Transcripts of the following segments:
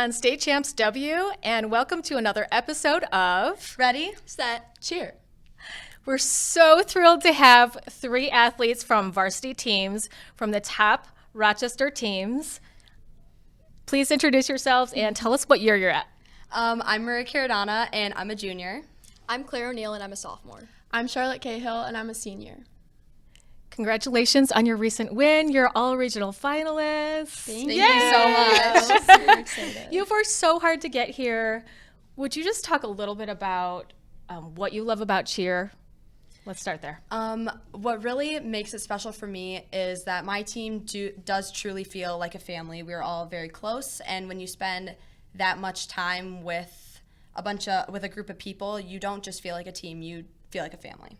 on State Champs W, and welcome to another episode of Ready, Set, Cheer. We're so thrilled to have 3 athletes from varsity teams from the top Rochester teams. Please introduce yourselves and tell us what year you're at. I'm Maria Caradonna, and I'm a junior. I'm Claire O'Neill, and I'm a sophomore. I'm Charlotte Cahill, and I'm a senior. Congratulations on your recent win. You're all regional finalists. Thank you so much. Super excited. You've worked so hard to get here. Would you just talk a little bit about what you love about cheer? Let's start there. What really makes it special for me is that my team does truly feel like a family. We're all very close, and when you spend that much time with a group of people, you don't just feel like a team, you feel like a family.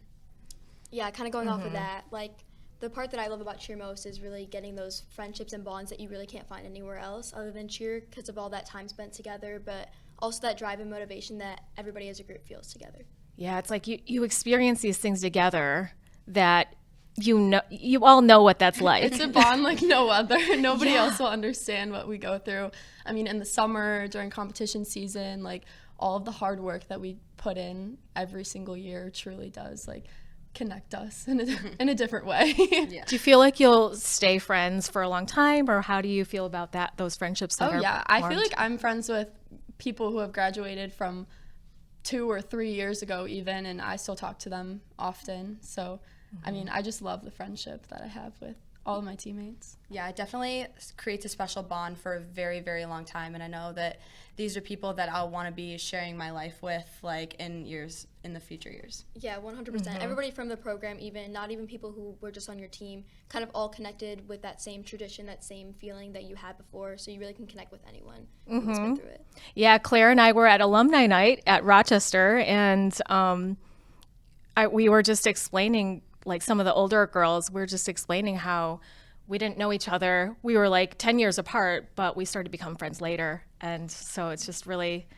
Yeah, kind of going off of that, like the part that I love about cheer most is really getting those friendships and bonds that you really can't find anywhere else other than cheer because of all that time spent together, but also that drive and motivation that everybody as a group feels together. Yeah, it's like you experience these things together that you all know what that's like. It's a bond like no other. Nobody else will understand what we go through. I mean, in the summer, during competition season, like all of the hard work that we put in every single year truly does like connect us in a different way. Yeah. Do you feel like you'll stay friends for a long time, or how do you feel about those friendships that are I formed? feel like I'm friends with people who have graduated from 2 or 3 years ago even, and I still talk to them often. So, I mean, I just love the friendship that I have with all of my teammates. Yeah, it definitely creates a special bond for a very, very long time, and I know that these are people that I'll want to be sharing my life with, like in the future years. Yeah, 100%. Everybody from the program, even not even people who were just on your team, kind of all connected with that same tradition, that same feeling that you had before, so you really can connect with anyone who's been through it. Yeah, Claire and I were at alumni night at Rochester, and we were just explaining, like some of the older girls, we're just explaining how we didn't know each other. We were like 10 years apart, but we started to become friends later. And so it's just really,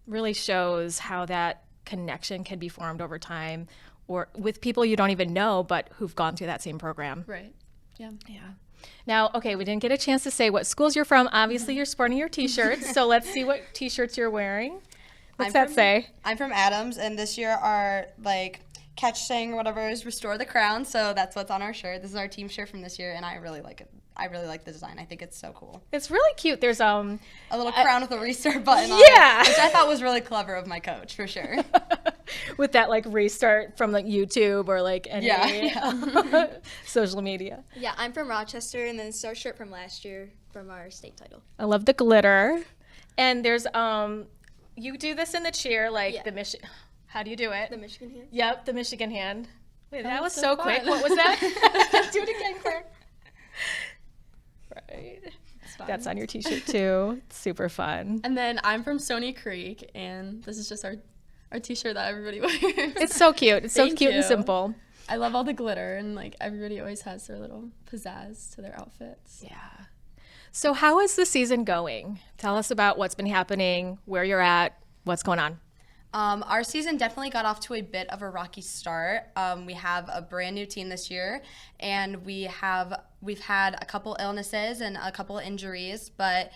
really shows how that connection can be formed over time or with people you don't even know, but who've gone through that same program. Right. Yeah. Yeah. Now, okay, we didn't get a chance to say what schools you're from. Obviously, you're sporting your T-shirts, so let's see what T-shirts you're wearing. What's that say? I'm from Adams, and this year our catch saying or whatever is restore the crown, so that's what's on our shirt. This is our team shirt from this year, and I really like it. I really like the design. I think it's so cool. It's really cute. There's A little crown with a restart button on Yeah. it, which I thought was really clever of my coach, for sure. with that like restart from like YouTube or like any social media. Yeah, I'm from Rochester, and then it's our shirt from last year from our state title. I love the glitter. And there's you do this in the cheer, like Yeah. the Michigan. How do you do it? The Michigan hand. Yep, the Michigan hand. Wait, that was that's so so quick. fun. What was that? Do it again, Claire. Right. That's on your T-shirt too. It's super fun. And then I'm from Stony Creek, and this is just our T-shirt that everybody wears. It's so cute. It's so Thank cute and you. simple. I love all the glitter, and like everybody always has their little pizzazz to their outfits. Yeah. So how is the season going? Tell us about what's been happening, where you're at, what's going on. Our season definitely got off to a bit of a rocky start. We have a brand new team this year, and we've had a couple illnesses and a couple injuries, but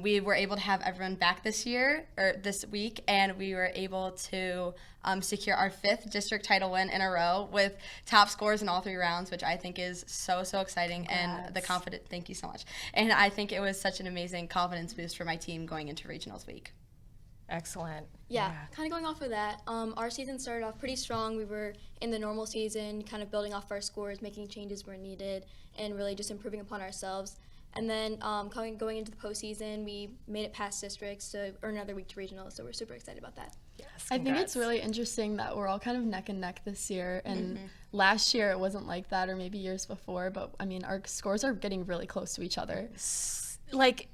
we were able to have everyone back this week, and we were able to secure our 5th district title win in a row with top scores in all 3 rounds, which I think is so exciting. Congrats. And thank you so much. And I think it was such an amazing confidence boost for my team going into regionals week. Excellent. Yeah, kind of going off of that, our season started off pretty strong. We were in the normal season, kind of building off our scores, making changes where needed, and really just improving upon ourselves. And then going into the postseason, we made it past districts to earn another week to regionals, so we're super excited about that. Yes. I think it's really interesting that we're all kind of neck and neck this year, and last year it wasn't like that, or maybe years before, but I mean, our scores are getting really close to each other. Like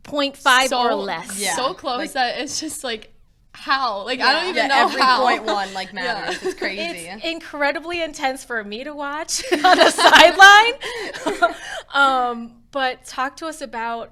0.5 or less. Yeah. So close that it's just like, how? Like, Yeah. I don't even know every how. point one matters. It's crazy. It's incredibly intense for me to watch on the sideline. But talk to us about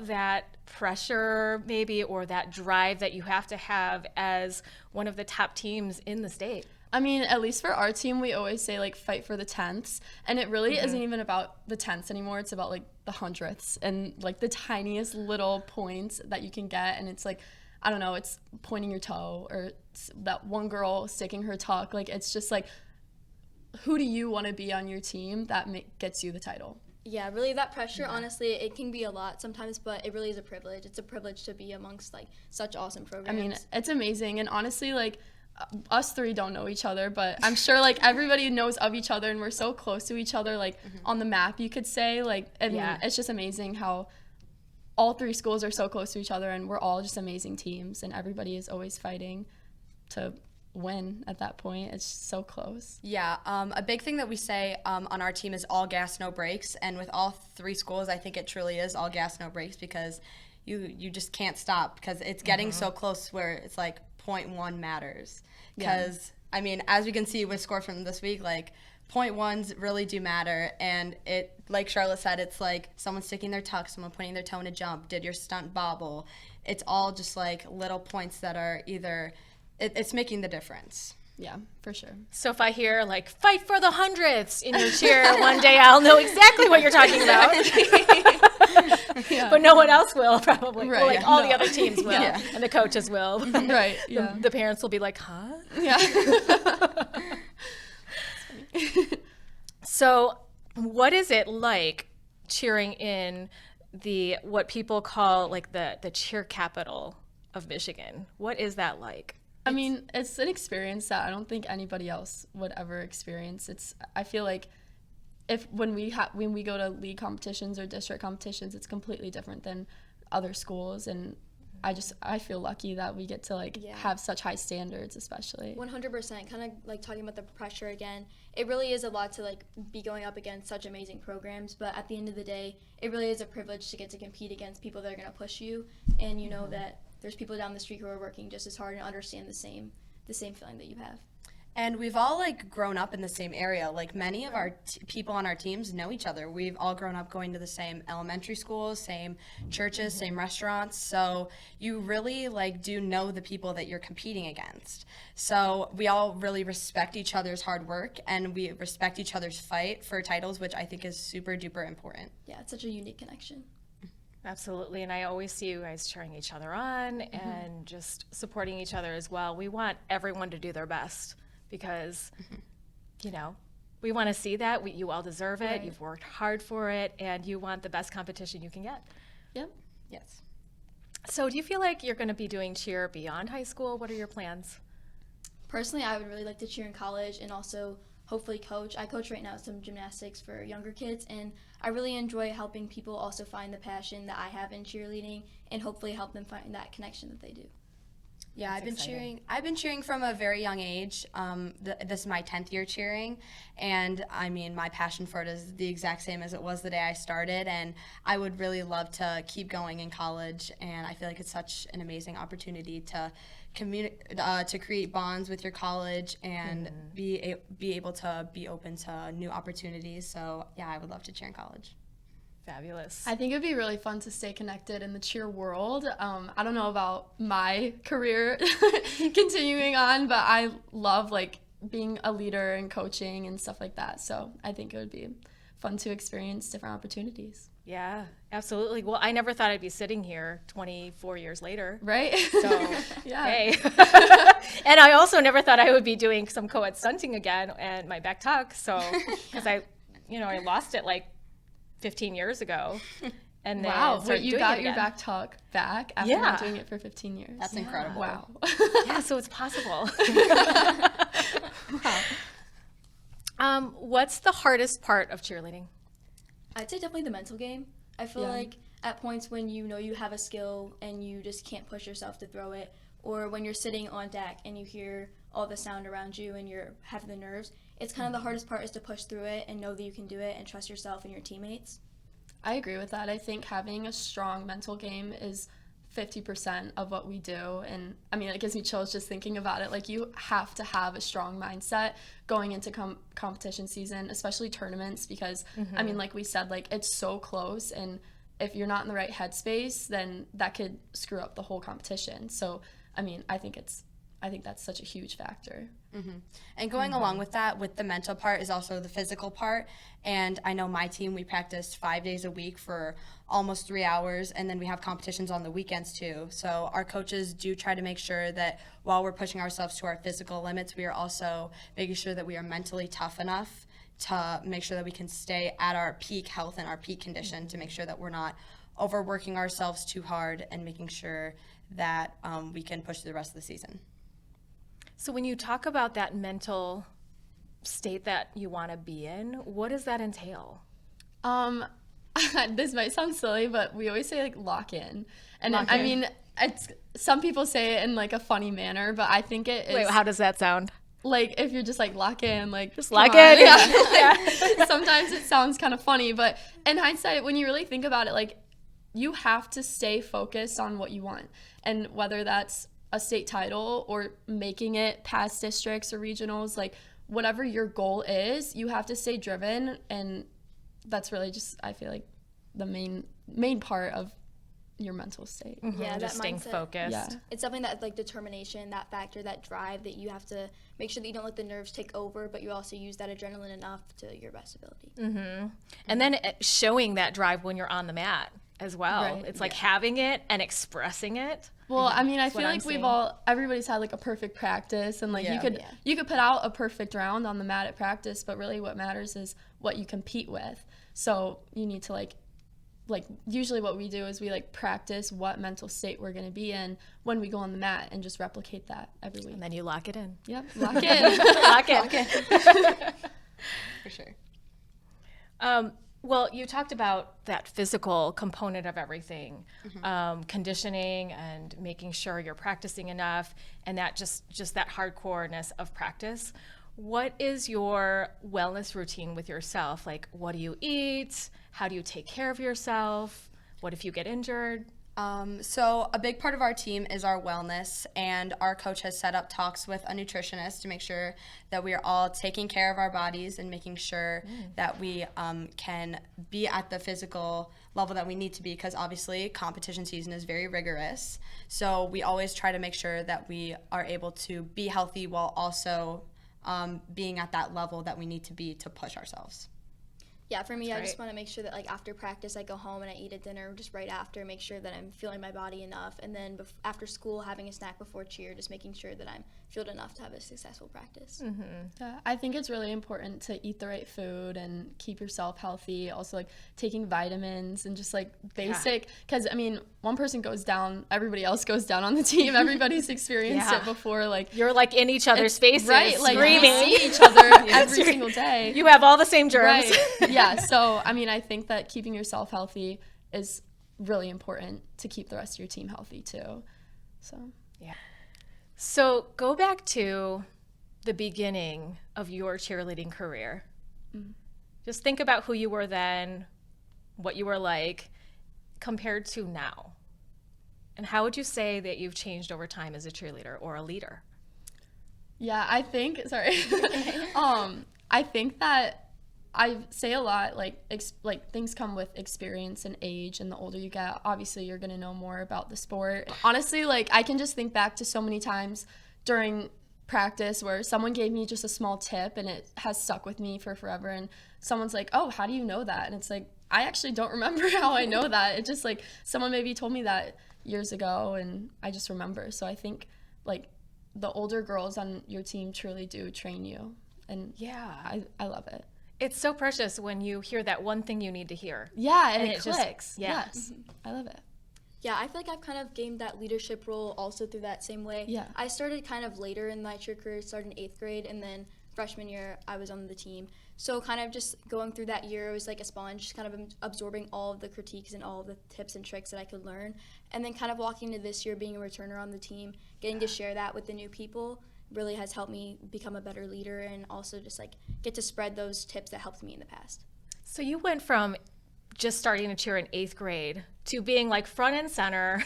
that pressure maybe, or that drive that you have to have as one of the top teams in the state. I mean, at least for our team, we always say, like, fight for the tenths. And it really isn't even about the tenths anymore. It's about, like, the hundredths and, like, the tiniest little points that you can get. And it's, like, I don't know, it's pointing your toe or that one girl sticking her tuck. Like, it's just, like, who do you want to be on your team that gets you the title? Yeah, really that pressure, honestly, it can be a lot sometimes, but it really is a privilege. It's a privilege to be amongst, like, such awesome programs. I mean, it's amazing. And honestly, like, us three don't know each other, but I'm sure, like, everybody knows of each other, and we're so close to each other, like, on the map, you could say. Like, I mean, it's just amazing how all three schools are so close to each other, and we're all just amazing teams, and everybody is always fighting to win at that point. It's so close. Yeah, a big thing that we say on our team is all gas, no brakes. And with all three schools, I think it truly is all gas, no brakes, because you just can't stop, because it's getting so close where it's like 0.1 matters. Because, I mean, as we can see with scores from this week, like, 0.1s really do matter. And it, like Charlotte said, it's like someone sticking their tuck, someone putting their toe in a jump, did your stunt bobble. It's all just like little points that are either it's making the difference. Yeah, for sure. So if I hear, like, fight for the hundredths in your cheer, one day I'll know exactly what you're talking about. But no one else will, probably. Right, Well, like, all the other teams will, and the coaches will. Right, yeah. The parents will be like, huh? Yeah. So what is it like cheering in what people call, like, the cheer capital of Michigan? What is that like? I mean, it's an experience that I don't think anybody else would ever experience. I feel like when we go to league competitions or district competitions, it's completely different than other schools, and I feel lucky that we get to, like, have such high standards, especially. 100%. Kind of like talking about the pressure again. It really is a lot to, like, be going up against such amazing programs, but at the end of the day, it really is a privilege to get to compete against people that are going to push you, and you know that there's people down the street who are working just as hard and understand the same feeling that you have. And we've all, like, grown up in the same area. Like, many of our people on our teams know each other. We've all grown up going to the same elementary schools, same churches, same restaurants. So you really, like, do know the people that you're competing against. So we all really respect each other's hard work, and we respect each other's fight for titles, which I think is super duper important. Yeah, it's such a unique connection. Absolutely, and I always see you guys cheering each other on and just supporting each other as well. We want everyone to do their best because, you know, we want to see that. You all deserve it. Right. You've worked hard for it, and you want the best competition you can get. Yep. Yes. So do you feel like you're going to be doing cheer beyond high school? What are your plans? Personally, I would really like to cheer in college and also hopefully coach. I coach right now some gymnastics for younger kids, and I really enjoy helping people also find the passion that I have in cheerleading and hopefully help them find that connection that they do. Yeah, I've been cheering from a very young age. This is my 10th year cheering, and I mean, my passion for it is the exact same as it was the day I started, and I would really love to keep going in college, and I feel like it's such an amazing opportunity to to create bonds with your college and be able to be open to new opportunities. So yeah, I would love to cheer in college. Fabulous. I think it'd be really fun to stay connected in the cheer world. I don't know about my career continuing on, but I love, like, being a leader and coaching and stuff like that. So I think it would be fun to experience different opportunities. Yeah, absolutely. Well, I never thought I'd be sitting here 24 years later. Right? So, Yeah. hey. And I also never thought I would be doing some co-ed stunting again and my back tuck. So, because I lost it like 15 years ago. And then Wow. started Wait, you doing got it your again. back tuck back after Yeah. not doing it for 15 years. That's incredible. Wow. Yeah, so it's possible. Wow. What's the hardest part of cheerleading? I'd say definitely the mental game. I feel Yeah. like at points when you know you have a skill and you just can't push yourself to throw it, or when you're sitting on deck and you hear all the sound around you and you're having the nerves, it's kind of the hardest part is to push through it and know that you can do it and trust yourself and your teammates. I agree with that. I think having a strong mental game is 50% of what we do. And I mean, it gives me chills just thinking about it. Like, you have to have a strong mindset going into competition season, especially tournaments, because I mean, like we said, like, it's so close, and if you're not in the right headspace, then that could screw up the whole competition. So I mean, I think it's I think that's such a huge factor. And going along with that, with the mental part, is also the physical part. And I know my team, we practice 5 days a week for almost 3 hours, and then we have competitions on the weekends too. So our coaches do try to make sure that while we're pushing ourselves to our physical limits, we are also making sure that we are mentally tough enough to make sure that we can stay at our peak health and our peak condition, to make sure that we're not overworking ourselves too hard, and making sure that we can push through the rest of the season. So when you talk about that mental state that you want to be in, what does that entail? This might sound silly, but we always say like lock in. And Lock I in. mean, it's, some people say it in like a funny manner, but I think it is Wait, how does that sound? like if you're just like lock in, like Just come lock on. in. Yeah. Sometimes it sounds kind of funny, but in hindsight, when you really think about it, like you have to stay focused on what you want. And whether that's a state title or making it past districts or regionals, like whatever your goal is, you have to stay driven. And that's really just, I feel like, the main part of your mental state. Yeah, Just that staying mindset. focused. Yeah. It's something that like determination, that factor, that drive, that you have to make sure that you don't let the nerves take over, but you also use that adrenaline enough to your best ability. And then showing that drive when you're on the mat as well. Right. It's like having it and expressing it. Well, I mean, I feel what I'm like seeing. everybody's had like a perfect practice, and like Yeah. you could put out a perfect round on the mat at practice, but really what matters is what you compete with. So you need to like usually what we do is we like practice what mental state we're going to be in when we go on the mat, and just replicate that every week. And then you lock it in. Yep, lock in. Lock in. For sure. Well, you talked about that physical component of everything, conditioning and making sure you're practicing enough, and that just that hardcoreness of practice. What is your wellness routine with yourself? Like, what do you eat? How do you take care of yourself? What if you get injured? So a big part of our team is our wellness, and our coach has set up talks with a nutritionist to make sure that we are all taking care of our bodies and making sure that we can be at the physical level that we need to be, because obviously competition season is very rigorous. So we always try to make sure that we are able to be healthy while also being at that level that we need to be to push ourselves. Yeah, for me, I just great. want to make sure that like after practice, I go home and I eat a dinner just right after, make sure that I'm feeling my body enough, and then after school, having a snack before cheer, just making sure that I'm fueled enough to have a successful practice. Yeah, I think it's really important to eat the right food and keep yourself healthy. Also, like taking vitamins and just like basic, because I mean, one person goes down, everybody else goes down on the team. Everybody's experienced Yeah. it before. Like You're like in each other's faces, right, like screaming. we see each other every single day. You have all the same germs. Right. Yeah. So, I mean, I think that keeping yourself healthy is really important to keep the rest of your team healthy too. So, So go back to the beginning of your cheerleading career. Just think about who you were then, what you were like, compared to now. And how would you say that you've changed over time as a cheerleader or a leader? yeah, I think, sorry. I think that I say a lot, like things come with experience and age, and the older you get, obviously you're going to know more about the sport. Honestly, like I can just think back to so many times during practice where someone gave me just a small tip and it has stuck with me for forever, and someone's like, oh, how do you know that? And it's like, I actually don't remember how I know that. It's just like someone maybe told me that years ago and I just remember. So I think like the older girls on your team truly do train you, and Yeah. I love it. It's so precious when you hear that one thing you need to hear. Yeah, and And it it just- clicks. yeah. Yes, I love it. Yeah, I feel like I've kind of gained that leadership role also through that same way. Yeah. I started kind of later in my cheer career, started in 8th grade, and then freshman year I was on the team. So kind of just going through that year, it was like a sponge, just kind of absorbing all of the critiques and all of the tips and tricks that I could learn. And then kind of walking into this year being a returner on the team, getting to share that with the new people really has helped me become a better leader, and also just like get to spread those tips that helped me in the past. So you went from just starting to cheer in 8th grade to being like front and center.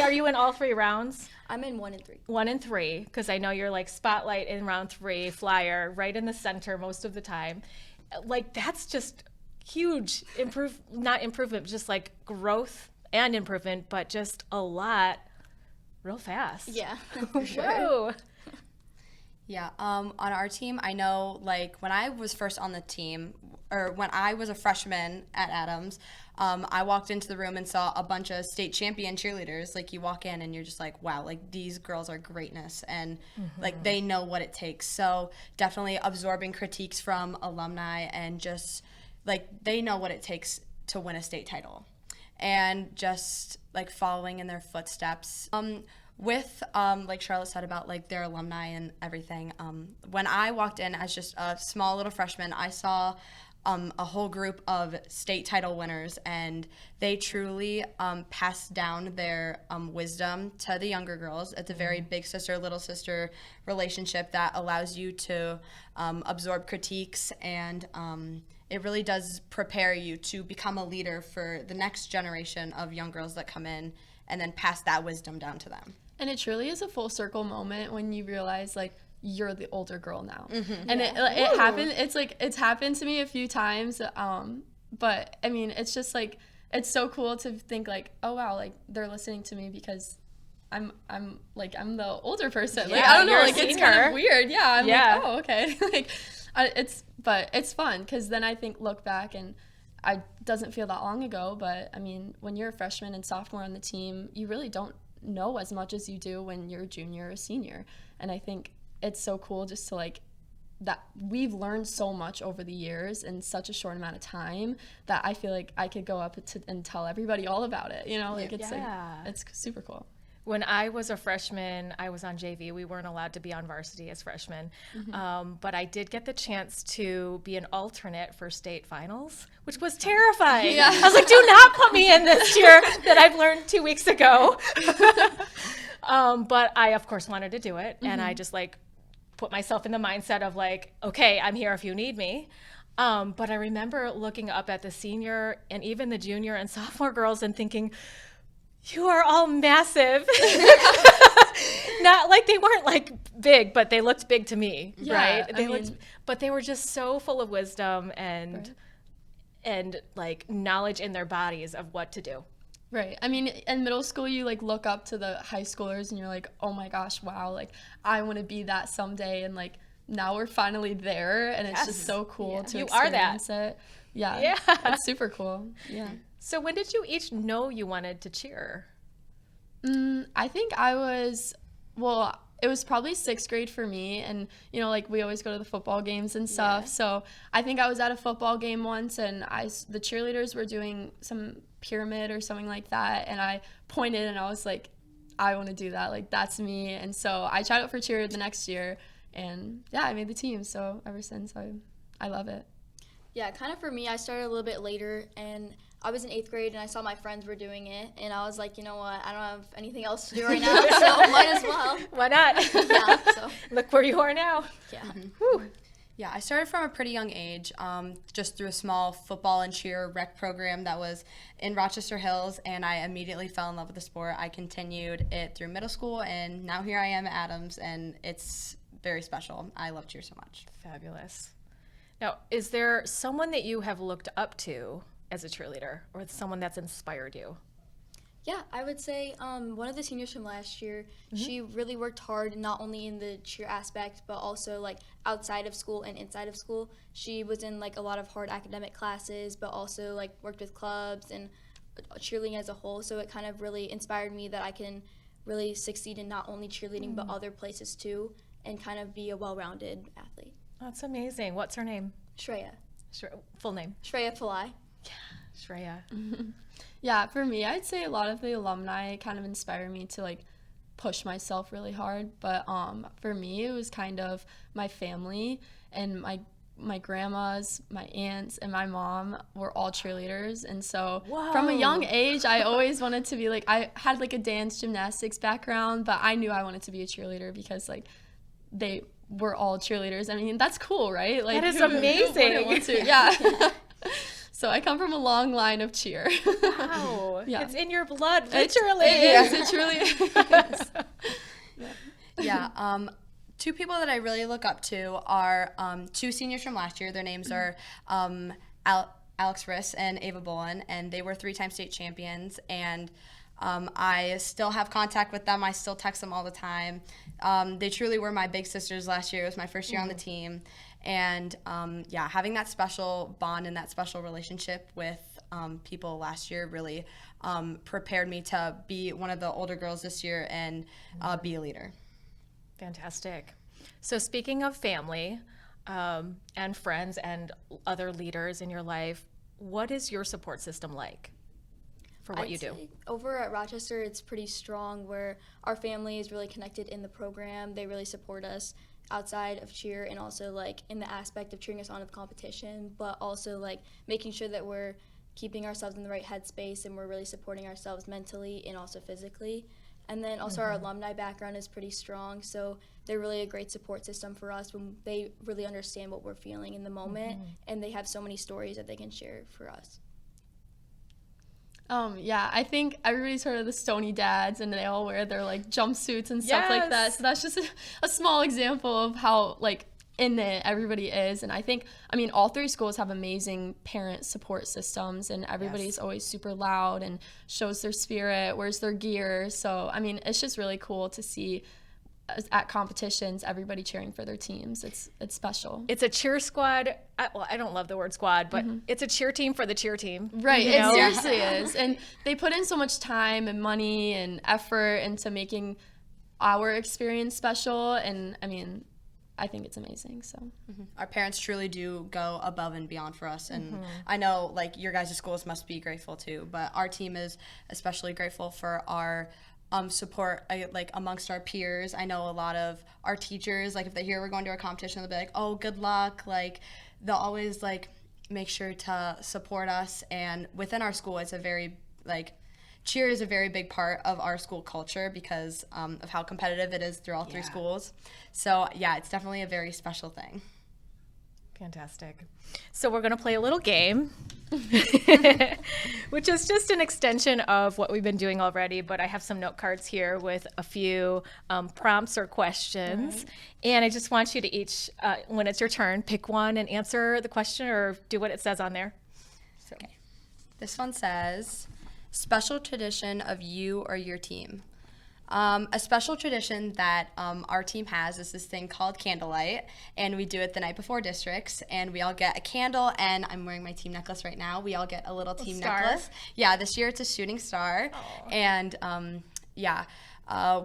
Are you in all 3 rounds? I'm in 1 and 3. 1 and 3, because I know you're like spotlight in round 3, flyer right in the center most of the time. Like that's just huge not improvement, just like growth and improvement, but just a lot real fast. Yeah, for sure. Whoa. Yeah, on our team, I know, like, when I was first on the team, or when I was a freshman at Adams, I walked into the room and saw a bunch of state champion cheerleaders. Like, you walk in and you're just like, wow, like, these girls are greatness, and, like, they know what it takes. So definitely absorbing critiques from alumni and just, like, they know what it takes to win a state title. And just, like, following in their footsteps. With like Charlotte said about like their alumni and everything, when I walked in as just a small little freshman, I saw a whole group of state title winners, and they truly passed down their wisdom to the younger girls. It's a very big sister, little sister relationship that allows you to absorb critiques, and it really does prepare you to become a leader for the next generation of young girls that come in, and then pass that wisdom down to them. And it truly is a full circle moment when you realize, like, you're the older girl now. And it happened, it's like, it's happened to me a few times, but I mean, it's just like, it's so cool to think like, oh wow, like they're listening to me because I'm the older person. Like, I don't know, like it's kind of weird. Yeah, I'm like, oh, okay. Like, but it's fun because then I think, look back, and it doesn't feel that long ago, but I mean, when you're a freshman and sophomore on the team, you really don't know as much as you do when you're a junior or senior. And I think it's so cool just to like that we've learned so much over the years in such a short amount of time that I feel like I could go up and tell everybody all about it, you know, like it's like it's super cool. When I was a freshman, I was on JV. We weren't allowed to be on varsity as freshmen. But I did get the chance to be an alternate for state finals, which was terrifying. I was like, do not put me in this cheer that I've learned 2 weeks ago. But I, of course, wanted to do it. And I just, like, put myself in the mindset of, like, okay, I'm here if you need me. But I remember looking up at the senior and even the junior and sophomore girls and thinking, you are all massive. Not like they weren't like big, but they looked big to me, right? But they were just so full of wisdom and like knowledge in their bodies of what to do. Right. I mean, in middle school, you like look up to the high schoolers and you're like, oh my gosh, wow, like I want to be that someday. And like now we're finally there, and it's just so cool to experience it. Yeah. It's super cool. Yeah. So when did you each know you wanted to cheer? I think it was probably 6th grade for me. And, you know, like we always go to the football games and stuff. So I think I was at a football game once, and the cheerleaders were doing some pyramid or something like that. And I pointed and I was like, I want to do that. Like, that's me. And so I tried out for cheer the next year, and I made the team. So ever since, I love it. Yeah, kind of for me, I started a little bit later, and I was in 8th grade, and I saw my friends were doing it, and I was like, you know what, I don't have anything else to do right now, so might as well. Why not? Yeah, so. Look where you are now. Yeah. Yeah, I started from a pretty young age, just through a small football and cheer rec program that was in Rochester Hills, and I immediately fell in love with the sport. I continued it through middle school, and now here I am at Adams, and it's very special. I love cheer so much. Fabulous. Now, is there someone that you have looked up to as a cheerleader, or someone that's inspired you? Yeah, I would say one of the seniors from last year, she really worked hard, not only in the cheer aspect, but also like outside of school and inside of school. She was in like a lot of hard academic classes, but also like worked with clubs and cheerleading as a whole. So it kind of really inspired me that I can really succeed in not only cheerleading, but other places too, and kind of be a well-rounded athlete. That's amazing. What's her name? Shreya. Full name? Shreya Pillai. Shreya. Yeah, for me, I'd say a lot of the alumni kind of inspire me to like push myself really hard. But for me, it was kind of my family, and my grandmas, my aunts, and my mom were all cheerleaders. And so from a young age, I always wanted to be like, I had like a dance gymnastics background, but I knew I wanted to be a cheerleader because like they were all cheerleaders. I mean, that's cool, right? Like, that is amazing. Who want to? Yeah. So I come from a long line of cheer. Wow. Yeah. It's in your blood, literally. It really is. Yeah. Two people that I really look up to are two seniors from last year. Their names are Alex Riss and Ava Bolin, and they were 3-time state champions. And I still have contact with them. I still text them all the time. They truly were my big sisters last year. It was my first year on the team. And yeah, having that special bond and that special relationship with people last year really prepared me to be one of the older girls this year and be a leader. Fantastic. So speaking of family and friends and other leaders in your life, what is your support system like for what you do? Over at Rochester, it's pretty strong where our family is really connected in the program. They really support us outside of cheer and also like in the aspect of cheering us on at the competition, but also like making sure that we're keeping ourselves in the right headspace and we're really supporting ourselves mentally and also physically. And then also our alumni background is pretty strong, so they're really a great support system for us when they really understand what we're feeling in the moment, and they have so many stories that they can share for us. Yeah, I think everybody's heard of the Stony Dads, and they all wear their like jumpsuits and stuff like that. So that's just a small example of how like in it everybody is. And I think, I mean, all three schools have amazing parent support systems, and everybody's always super loud and shows their spirit, wears their gear. So I mean, it's just really cool to see at competitions everybody cheering for their teams. It's special. It's a cheer squad. Well, I don't love the word squad, but it's a cheer team for the cheer team. Right, you it know? seriously is. And they put in so much time and money and effort into making our experience special. And I mean, I think it's amazing. So Our parents truly do go above and beyond for us, and I know like your guys' schools must be grateful too, but our team is especially grateful for our support like amongst our peers. I know a lot of our teachers, like if they hear we're going to a competition, they'll be like, oh, good luck. Like they'll always like make sure to support us. And within our school, it's a very like cheer is a very big part of our school culture because of how competitive it is through all three schools. So yeah, it's definitely a very special thing. Fantastic. So we're going to play a little game, which is just an extension of what we've been doing already, but I have some note cards here with a few prompts or questions. Right. And I just want you to each, when it's your turn, pick one and answer the question or do what it says on there. So. Okay. This one says, special tradition of you or your team. A special tradition that our team has is this thing called candlelight, and we do it the night before districts, and we all get a candle, and I'm wearing my team necklace right now. We all get a little team necklace. Yeah, this year it's a shooting star. Aww. And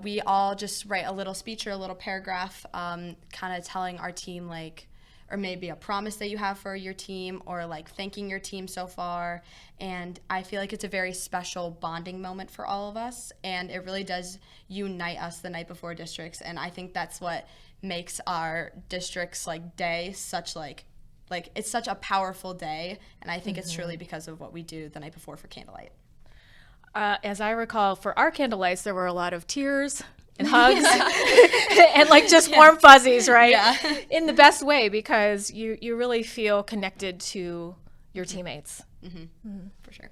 we all just write a little speech or a little paragraph kind of telling our team like, or maybe a promise that you have for your team, or like thanking your team so far. And I feel like it's a very special bonding moment for all of us, and it really does unite us the night before districts. And I think that's what makes our districts like day such like it's such a powerful day, and I think it's truly because of what we do the night before for candlelight. As I recall, for our candlelights, there were a lot of tears and hugs and like just warm fuzzies, right? Yeah. In the best way, because you really feel connected to your teammates. For sure.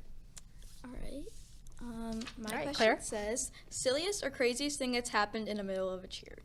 All right. My question Claire? says, silliest or craziest thing that's happened in the middle of a cheer?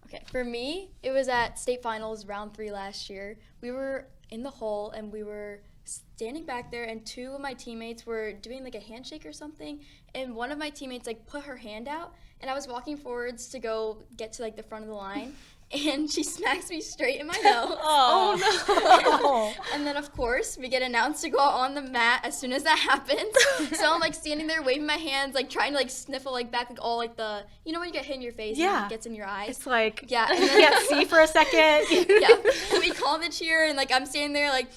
Okay, for me, it was at state finals round 3 last year. We were in the hole and we were standing back there, and two of my teammates were doing like a handshake or something, and one of my teammates like put her hand out, and I was walking forwards to go get to like the front of the line, and she smacks me straight in my nose. Oh no. And then of course we get announced to go out on the mat as soon as that happens. So I'm like standing there waving my hands, like trying to like sniffle like back like all like the, you know when you get hit in your face and it gets in your eyes? It's like and then, you can't see for a second. We call the cheer, and like I'm standing there like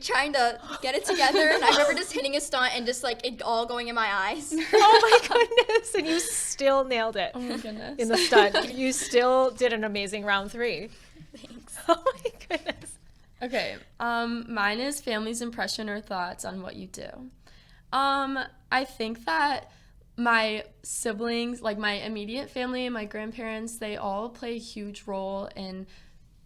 trying to get it together, and I remember just hitting a stunt and just like it all going in my eyes. Oh my goodness. And you still nailed it. Oh my goodness. In the stunt. You still did an amazing round 3. Thanks. Oh my goodness. Okay, mine is family's impression or thoughts on what you do. I think that my siblings, like my immediate family and my grandparents, they all play a huge role in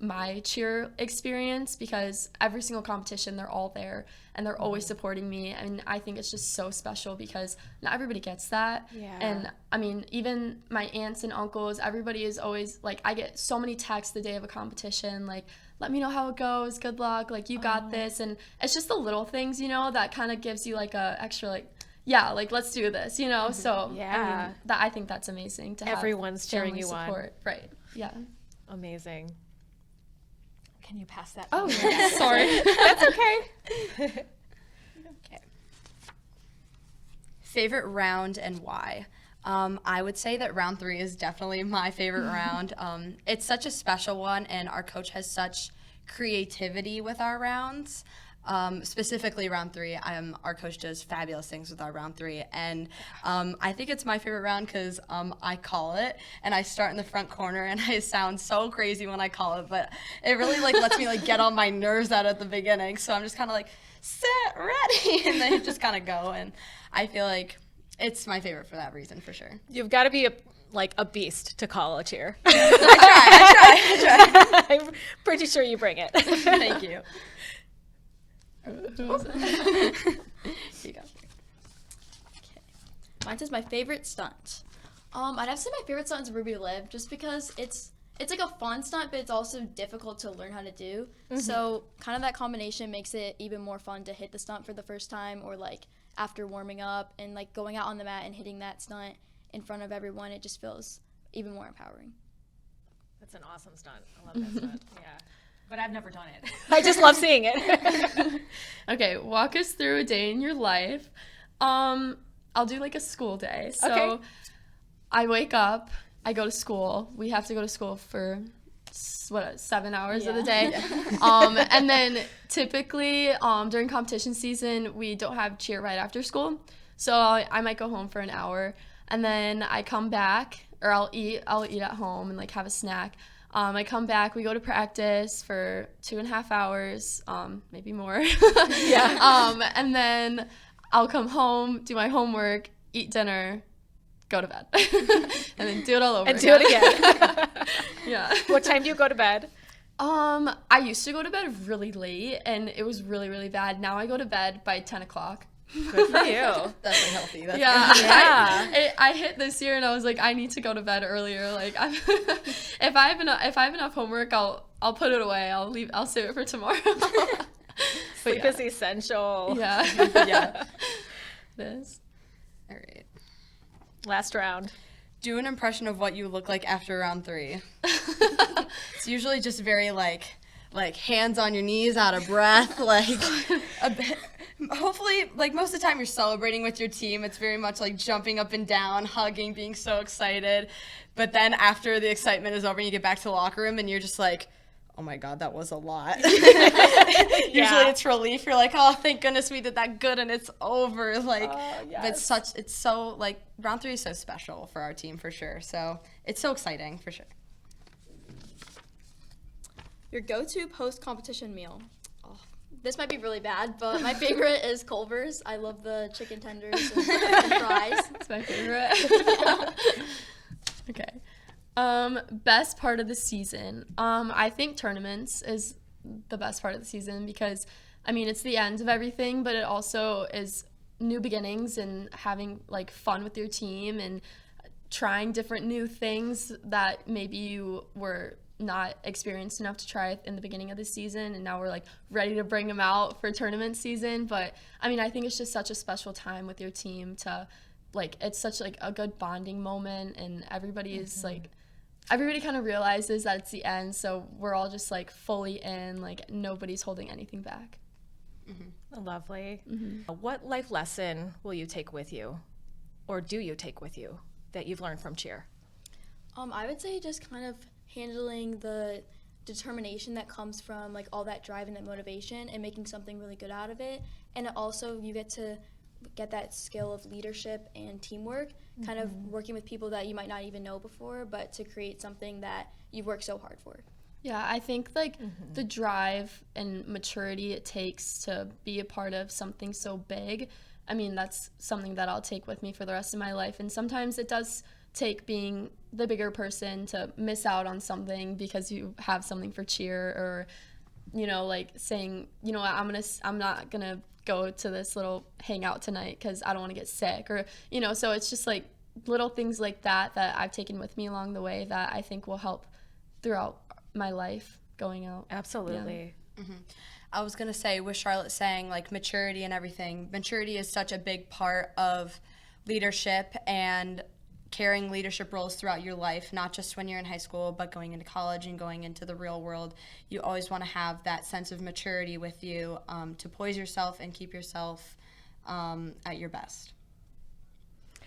my cheer experience, because every single competition they're all there and they're always supporting me, and I think it's just so special because not everybody gets that. And I mean, even my aunts and uncles, everybody is always like, I get so many texts the day of a competition like, let me know how it goes, good luck, like you got this. And it's just the little things, you know, that kind of gives you like a extra like yeah, like let's do this, you know. So Yeah. I think that's amazing to have Everyone's cheering family you on. support. Right. Yeah. Amazing. Can you pass that? Oh, yeah. Sorry. That's okay. Okay. Favorite round and why? I would say that round 3 is definitely my favorite round. It's such a special one, and our coach has such creativity with our rounds. Specifically round 3, our coach does fabulous things with our round 3, and I think it's my favorite round because I call it, and I start in the front corner, and I sound so crazy when I call it, but it really like lets me like get all my nerves out at the beginning. So I'm just kind of like, sit, ready, and then just kind of go, and I feel like it's my favorite for that reason, for sure. You've got to be a beast to call a cheer. I try. I'm pretty sure you bring it. Thank you. Who was it? Here you go. Mine says my favorite stunt. I'd have to say my favorite stunt is Ruby Live, just because it's like a fun stunt, but it's also difficult to learn how to do. So kind of that combination makes it even more fun to hit the stunt for the first time, or like after warming up and like going out on the mat and hitting that stunt in front of everyone. It just feels even more empowering. That's an awesome stunt. I love that stunt. Yeah. But I've never done it. I just love seeing it. Okay, walk us through a day in your life. I'll do like a school day. So Okay. I wake up, I go to school. We have to go to school for 7 hours of the day. And then typically during competition season, we don't have cheer right after school. So I might go home for an hour, and then I come back, or I'll eat at home and like have a snack. I come back, we go to practice for 2.5 hours, maybe more. And then I'll come home, do my homework, eat dinner, go to bed. And then do it all over And again. do it again. Yeah. What time do you go to bed? I used to go to bed really late, and it was really, really bad. Now I go to bed by 10 o'clock. Good for you. That's unhealthy. That's Yeah, Yeah. I hit this year, and I was like, I need to go to bed earlier. Like, if I have enough homework, I'll put it away. I'll save it for tomorrow. But Sleep is essential. yeah, Yeah. it is. All right. Last round. Do an impression of what you look like after round 3. It's usually just very like hands on your knees, out of breath, like a bit. Hopefully, like most of the time you're celebrating with your team. It's very much like jumping up and down, hugging, being so excited. But then after the excitement is over and you get back to the locker room and you're just like, oh my God, that was a lot. Usually it's relief. You're like, oh, thank goodness we did that good and it's over. Like, but it's so like round 3 is so special for our team for sure. So it's so exciting for sure. Your go-to post-competition meal. Oh, this might be really bad, but my favorite is Culver's. I love the chicken tenders and fries. It's my favorite. Okay. Best part of the season. I think tournaments is the best part of the season because, I mean, it's the end of everything, but it also is new beginnings and having like fun with your team and trying different new things that maybe you were not experienced enough to try in the beginning of the season, and now we're like ready to bring them out for tournament season. But I mean, I think it's just such a special time with your team to like, it's such like a good bonding moment, and everybody is like, everybody kind of realizes that it's the end, so we're all just like fully in, like nobody's holding anything back. Lovely. What life lesson will you take with you, or do you take with you, that you've learned from cheer? I would say just kind of handling the determination that comes from like all that drive and that motivation and making something really good out of it. And also you get to get that skill of leadership and teamwork, kind of working with people that you might not even know before, but to create something that you've worked so hard for. Yeah, I think like the drive and maturity it takes to be a part of something so big, I mean, that's something that I'll take with me for the rest of my life. And sometimes it does take being the bigger person to miss out on something because you have something for cheer, or, you know, like saying, you know what, I'm not gonna go to this little hangout tonight because I don't want to get sick, or, you know, so it's just like little things like that I've taken with me along the way that I think will help throughout my life going out. Absolutely. I was going to say, with Charlotte saying, like, maturity and everything, maturity is such a big part of leadership and carrying leadership roles throughout your life, not just when you're in high school, but going into college and going into the real world. You always want to have that sense of maturity with you to poise yourself and keep yourself at your best.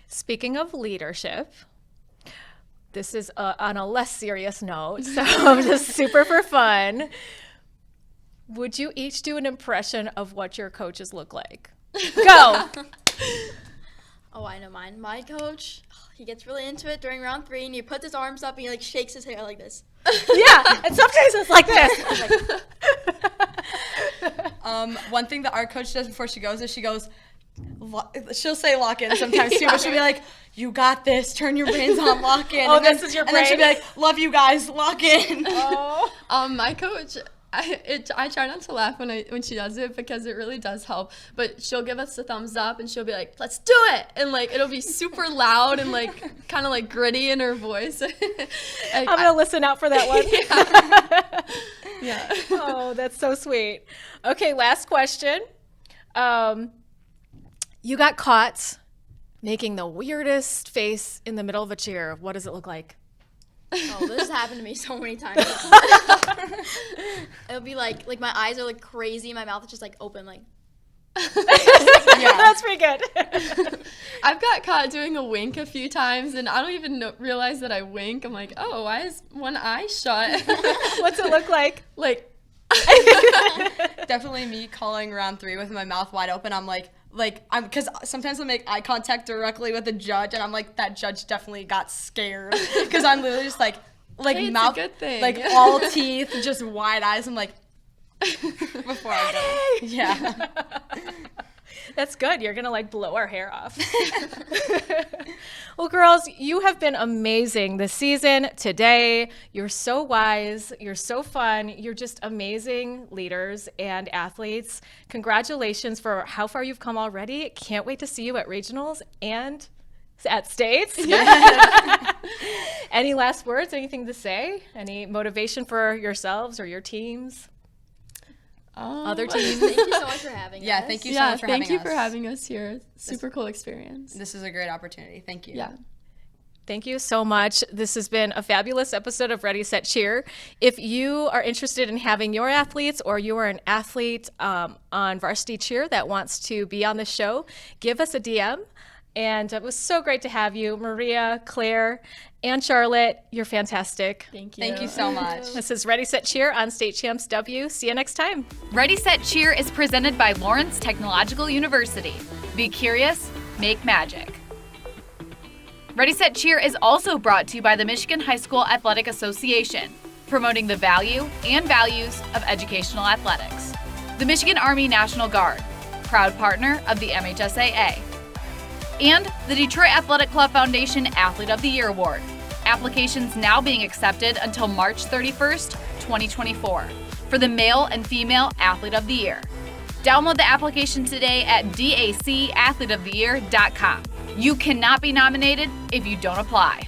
Speaking of leadership, this is on a less serious note, so just super for fun. Would you each do an impression of what your coaches look like? Go! Oh, I know mine. My coach, he gets really into it during round 3, and he puts his arms up and he like shakes his hair like this. Yeah, and sometimes it's like this. One thing that our coach does before she goes is she'll say lock in sometimes too, but she'll be like, you got this, turn your brains on, lock in. Oh, this is your brain? And then she'll be like, love you guys, lock in. Oh. My coach, I try not to laugh when she does it because it really does help. But she'll give us a thumbs up and she'll be like, "Let's do it!" And like it'll be super loud and like kind of like gritty in her voice. I'm gonna listen out for that one. Yeah. Oh, that's so sweet. Okay, last question. You got caught making the weirdest face in the middle of a cheer. What does it look like? Oh, this has happened to me so many times. It'll be like my eyes are like crazy, my mouth is just like open, like. Yeah, that's pretty good. I've got caught doing a wink a few times, and I don't even realize that I wink. I'm like, oh, why is one eye shut? What's it look like? Like, Definitely me calling round 3 with my mouth wide open. I'm because sometimes I'll make eye contact directly with the judge, and I'm like, that judge definitely got scared because I'm literally just like hey, it's mouth, a good thing. like all teeth, just wide eyes. I'm like, before I go, yeah. That's good. You're gonna like blow our hair off. Well, girls, you have been amazing this season. Today, you're so wise. You're so fun. You're just amazing leaders and athletes. Congratulations for how far you've come already. Can't wait to see you at regionals and at states. Any last words? Anything to say? Any motivation for yourselves or your teams? Other teams? Thank you so much for having us. Yeah, thank you so much for having us. thank you for having us here. Super cool experience. This is a great opportunity. Thank you. Yeah. Thank you so much. This has been a fabulous episode of Ready, Set, Cheer. If you are interested in having your athletes or you are an athlete on varsity cheer that wants to be on the show, give us a DM. And it was so great to have you, Maria, Claire, and Charlotte. You're fantastic. Thank you. Thank you so much. This is Ready, Set, Cheer on State Champs W. See you next time. Ready, Set, Cheer is presented by Lawrence Technological University. Be curious, make magic. Ready, Set, Cheer is also brought to you by the Michigan High School Athletic Association, promoting the value and values of educational athletics. The Michigan Army National Guard, proud partner of the MHSAA. And the Detroit Athletic Club Foundation Athlete of the Year Award. Applications now being accepted until March 31st, 2024 for the male and female Athlete of the Year. Download the application today at dacathleteoftheyear.com. You cannot be nominated if you don't apply.